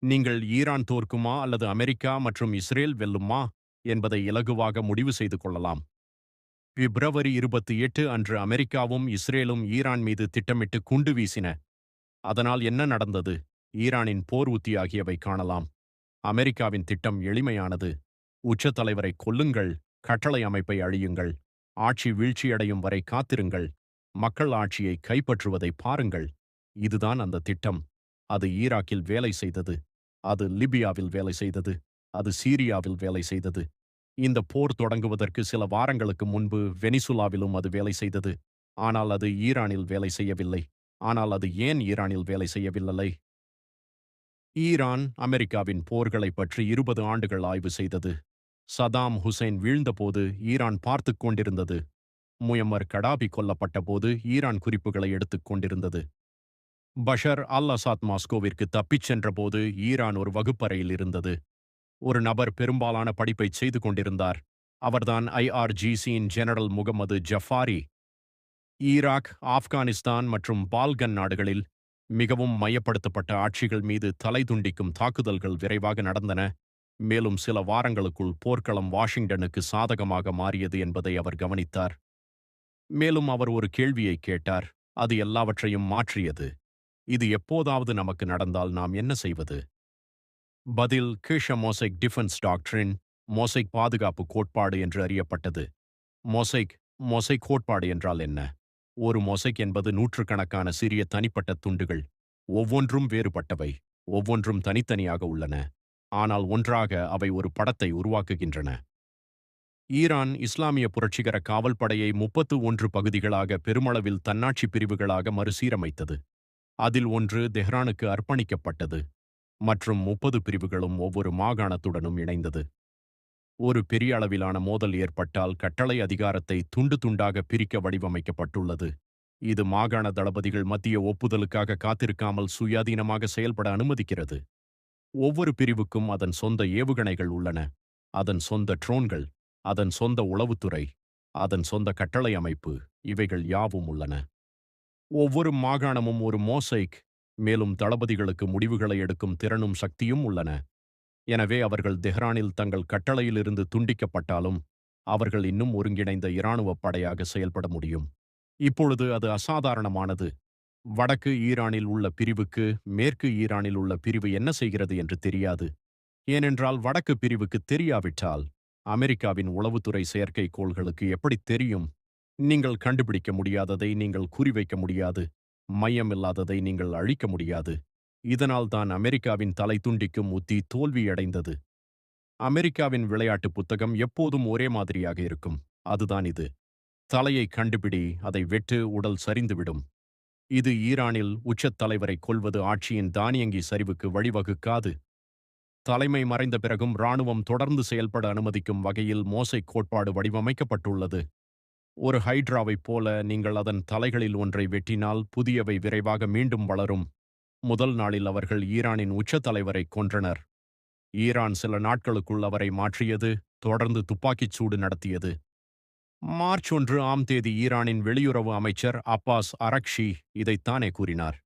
நீங்கள் ஈரான் தோற்குமா அல்லது அமெரிக்கா மற்றும் இஸ்ரேல் வெல்லுமா என்பதை இலகுவாக முடிவு செய்து கொள்ளலாம். பிப்ரவரி 28 அன்று அமெரிக்காவும் இஸ்ரேலும் ஈரான் மீது திட்டமிட்டு குண்டு வீசின. அதனால் என்ன நடந்தது? ஈரானின் போர் உத்தி ஆகியவை காணலாம். அமெரிக்காவின் திட்டம் எளிமையானது. உச்ச தலைவரை கொல்லுங்கள், கட்டளை அமைப்பை அழியுங்கள், ஆட்சி வீழ்ச்சியடையும் வரை காத்திருங்கள், மக்கள் ஆட்சியை கைப்பற்றுவதை பாருங்கள். இதுதான் அந்த திட்டம். அது ஈராக்கில் வேலை செய்தது. அது லிபியாவில் வேலை செய்தது. அது சீரியாவில் வேலை செய்தது. இந்த போர் தொடங்குவதற்கு சில வாரங்களுக்கு முன்பு வெனிசுலாவிலும் அது வேலை செய்தது. ஆனால் அது ஈரானில் வேலை செய்யவில்லை. ஆனால் அது ஏன் ஈரானில் வேலை செய்யவில்லை? ஈரான் அமெரிக்காவின் போர்களைப் பற்றி 20 ஆண்டுகள் ஆய்வு செய்தது. சதாம் ஹுசைன் வீழ்ந்தபோது ஈரான் பார்த்துக் கொண்டிருந்தது. முயம்மர் கடாபி கொல்லப்பட்டபோது ஈரான் குறிப்புகளை எடுத்துக் கொண்டிருந்தது. பஷர் அல் அசாத் மாஸ்கோவிற்கு தப்பிச் சென்றபோது ஈரான் ஒரு வகுப்பறையில் இருந்தது. ஒரு நபர் பெரும்பாலான படிப்பைச் செய்து கொண்டிருந்தார். அவர்தான் IRGCயின் ஜெனரல் முகமது ஜஃபாரி. ஈராக், ஆப்கானிஸ்தான் மற்றும் பால்கன் நாடுகளில் மிகவும் மையப்படுத்தப்பட்ட ஆட்சிகள் மீது தலைதுண்டிக்கும் தாக்குதல்கள் விரைவாக நடந்தன. மேலும் சில வாரங்களுக்குள் போர்க்களம் வாஷிங்டனுக்கு சாதகமாக மாறியது என்பதை அவர் கவனித்தார். மேலும் அவர் ஒரு கேள்வியை கேட்டார். அது எல்லாவற்றையும் மாற்றியது. இது எப்போதாவது நமக்கு நடந்தால் நாம் என்ன செய்வது? பதில் கிஷ மொசைக் டிஃபென்ஸ் டாக்ட்ரின், மொசைக் பாதுகாப்பு கோட்பாடு என்று அறியப்பட்டது. மொசைக் மொசைக் கோட்பாடு என்றால் என்ன? ஒரு மொசைக் என்பது நூற்றுக்கணக்கான சிறிய தனிப்பட்ட துண்டுகள். ஒவ்வொன்றும் வேறுபட்டவை. ஒவ்வொன்றும் தனித்தனியாக உள்ளன. ஆனால் ஒன்றாக அவை ஒரு படத்தை உருவாக்குகின்றன. ஈரான் இஸ்லாமிய புரட்சிகர காவல் படையை 31 பகுதிகளாக பெருமளவில் தன்னாட்சி பிரிவுகளாக மறுசீரமைத்தது. அதில் ஒன்று தெஹ்ரானுக்கு அர்ப்பணிக்கப்பட்டது. மற்றும் 30 பிரிவுகளும் ஒவ்வொரு மாகாணத்துடனும் இணைந்தது. ஒரு பெரிய அளவிலான மோதல் ஏற்பட்டால் கட்டளை அதிகாரத்தை துண்டு துண்டாக பிரிக்க வடிவமைக்கப்பட்டுள்ளது. இது மாகாண தளபதிகள் மத்திய ஒப்புதலுக்காக காத்திருக்காமல் சுயாதீனமாக செயல்பட அனுமதிக்கிறது. ஒவ்வொரு பிரிவுக்கும் அதன் சொந்த ஏவுகணைகள் உள்ளன. அதன் சொந்த ட்ரோன்கள், அதன் சொந்த உளவுத்துறை, அதன் சொந்த கட்டளை அமைப்பு, இவைகள் யாவும் உள்ளன. ஒவ்வொரு மாகாணமும் ஒரு மோசைக். மேலும் தளபதிகளுக்கு முடிவுகளை எடுக்கும் திறனும் சக்தியும் உள்ளன. எனவே அவர்கள் தெஹ்ரானில் தங்கள் கட்டளையிலிருந்து துண்டிக்கப்பட்டாலும் அவர்கள் இன்னும் ஒருங்கிணைந்த இராணுவப் படையாக செயல்பட முடியும். இப்பொழுது அது அசாதாரணமானது. வடக்கு ஈரானில் உள்ள பிரிவுக்கு மேற்கு ஈரானில் உள்ள பிரிவு என்ன செய்கிறது என்று தெரியாது. ஏனென்றால் வடக்கு பிரிவுக்கு தெரியாவிட்டால் அமெரிக்காவின் உளவுத்துறை செயற்கைக்கோள்களுக்கு எப்படித் தெரியும்? நீங்கள் கண்டுபிடிக்க முடியாததை நீங்கள் குறிவைக்க முடியாது. மையமில்லாததை நீங்கள் அழிக்க முடியாது. இதனால் தான் அமெரிக்காவின் தலை துண்டிக்கும் உத்தி தோல்வியடைந்தது. அமெரிக்காவின் விளையாட்டு புத்தகம் எப்போதும் ஒரே மாதிரியாக இருக்கும். அதுதான் இது. தலையை கண்டுபிடி, அதை வெட்டு, உடல் சரிந்துவிடும். இது ஈரானில் உச்சத் தலைவரை கொல்வது ஆட்சியின் தானியங்கி சரிவுக்கு வழிவகுக்காது. தலைமை மறைந்த பிறகும் இராணுவம் தொடர்ந்து செயல்பட அனுமதிக்கும் வகையில் மோசைக் கோட்பாடு வடிவமைக்கப்பட்டுள்ளது. ஒரு ஹைட்ராவைப் போல நீங்கள் அதன் தலைகளில் ஒன்றை வெட்டினால் புதியவை விரைவாக மீண்டும் வளரும். முதல் நாளில் அவர்கள் ஈரானின் உச்ச தலைவரை கொன்றனர். ஈரான் சில நாட்களுக்குள் அவரை மாற்றியது, தொடர்ந்து துப்பாக்கிச் சூடு நடத்தியது. மார்ச் 1 ஆம் தேதி ஈரானின் வெளியுறவு அமைச்சர் அப்பாஸ் அரக்ஷி இதைத்தானே கூறினார்.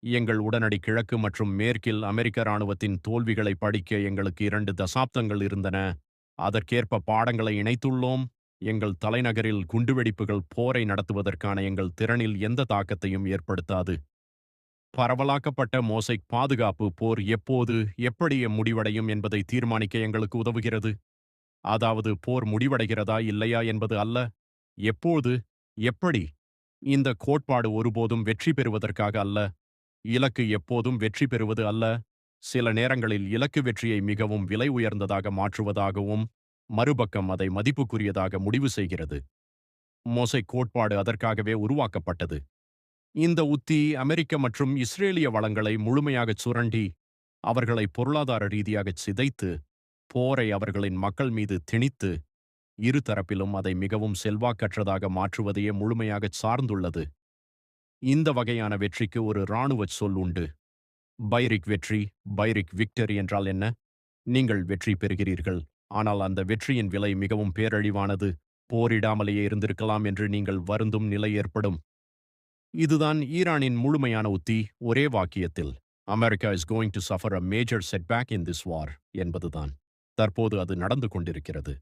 எங்கள் உடனடி கிழக்கு மற்றும் மேற்கில் அமெரிக்க இராணுவத்தின் தோல்விகளை படிக்க எங்களுக்கு 2 தசாப்தங்கள் இருந்தன. அதற்கேற்ப பாடங்களை இணைத்துள்ளோம். எங்கள் தலைநகரில் குண்டுவெடிப்புகள் போரை நடத்துவதற்கான எங்கள் திறனில் எந்த தாக்கத்தையும் ஏற்படுத்தாது. பரவலாக்கப்பட்ட மோசைக் பாதுகாப்பு போர் எப்போது, எப்படி முடிவடையும் என்பதை தீர்மானிக்க எங்களுக்கு உதவுகிறது. அதாவது போர் முடிவடைகிறதா இல்லையா என்பது அல்ல. எப்போது, எப்படி? இந்த கோட்பாடு ஒருபோதும் வெற்றி பெறுவதற்காக அல்ல. இலக்கு எப்போதும் வெற்றி பெறுவது அல்ல. சில நேரங்களில் இலக்கு வெற்றியை மிகவும் விலை உயர்ந்ததாக மாற்றுவதாகவும், மறுபக்கம் அதை மதிப்புக்குரியதாக முடிவு செய்கிறது. மோசைக் கோட்பாடு அதற்காகவே உருவாக்கப்பட்டது. இந்த உத்தி அமெரிக்க மற்றும் இஸ்ரேலிய வளங்களை முழுமையாகச் சுரண்டி, அவர்களை பொருளாதார ரீதியாகச் சிதைத்து, போரை அவர்களின் மக்கள் மீது திணித்து, இரு தரப்பிலும் அதை மிகவும் செல்வாக்கற்றதாக மாற்றுவதையே முழுமையாகச் சார்ந்துள்ளது. இந்த வகையான வெற்றிக்கு ஒரு இராணுவச் சொல் உண்டு. பைரிக் வெற்றி, பைரிக் விக்டரி என்றால் என்ன? நீங்கள் வெற்றி பெறுகிறீர்கள். ஆனால் அந்த வெற்றியின் விலை மிகவும் பேரழிவானது. போரிடாமலேயே இருந்திருக்கலாம் என்று நீங்கள் வருந்தும் நிலை ஏற்படும். இதுதான் ஈரானின் முழுமையான உத்தி, ஒரே வாக்கியத்தில். America is going to suffer a major setback in this வார் என்பதுதான். தற்போது அது நடந்து கொண்டிருக்கிறது.